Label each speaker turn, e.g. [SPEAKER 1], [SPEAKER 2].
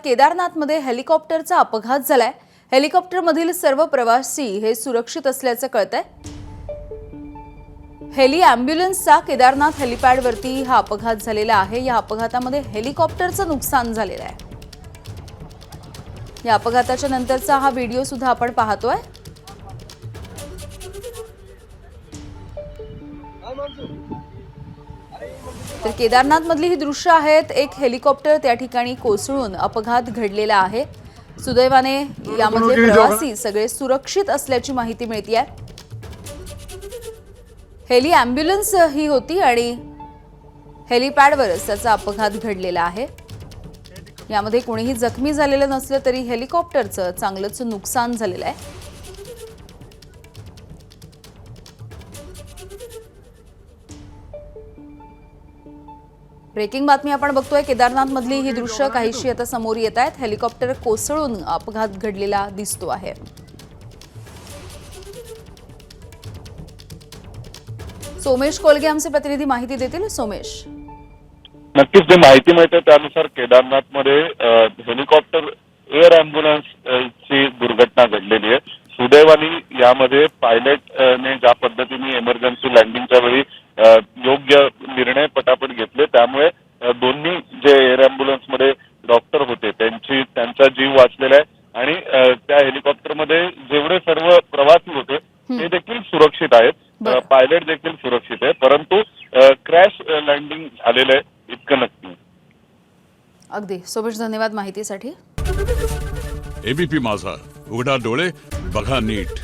[SPEAKER 1] केदारनाथमध्ये हेलिकॉप्टरचा अपघात झालाय। हेलिकॉप्टरमधील सर्व प्रवासी हे सुरक्षित असल्याचं कळतंय। हेली ॲम्ब्युलन्सचा केदारनाथ हेलिपॅडवरती हा अपघात झालेला आहे। या अपघातामध्ये हेलिकॉप्टरचं नुकसान झालेलं आहे। या अपघाताच्या नंतरचा हा व्हिडिओ सुद्धा आपण पाहतोय। तर केदारनाथमधली ही दृश्य आहेत। एक हेलिकॉप्टर त्या ठिकाणी कोसळून अपघात घडलेला आहे। सुदैवाने यामधले प्रवासी सगळे सुरक्षित असल्याची माहिती मिळतेय। हेली ॲम्ब्युलन्स ही होती आणि हेलिपॅडवरच त्याचा अपघात घडलेला आहे। यामध्ये कोणीही जखमी झालेलं नसलं तरी हेलिकॉप्टरचं चांगलंच नुकसान झालेलं आहे। ब्रेकिंग बातमी आपण बघतोय। केदारनाथमधली ही दृश्य काहीशी आता समोर येत आहेत। हेलिकॉप्टर कोसळून अपघात घडलेला दिसतो आहे। सोमेश कोलगे आमचे प्रतिनिधी माहिती देतील। सोमेश,
[SPEAKER 2] नक्कीच जे माहिती मिळते त्यानुसार केदारनाथमध्ये हेलिकॉप्टर एअर ॲम्ब्युलन्स ची दुर्घटना घडलेली आहे। सुदैवाने यामध्ये पायलटने ज्या पद्धतीने इमर्जन्सी लँडिंगच्या वेळी योग्य निर्णय पटापट घेतले, त्यामुळे दोन्ही जे एअर ॲम्ब्युलन्स मध्ये डॉक्टर होते त्यांचा जीव वाचलेला आहे आणि त्या हेलिकॉप्टरमध्ये जेवढे सर्व प्रवासी होते ते देखील सुरक्षित आहेत। पायलट देखील सुरक्षित आहे, परंतु क्रॅश लँडिंग झालेलं आहे इतकं नक्की।
[SPEAKER 1] अगदी सोमेश, धन्यवाद माहितीसाठी।
[SPEAKER 3] एबीपी माझा, उघडा डोळे बघा नीट।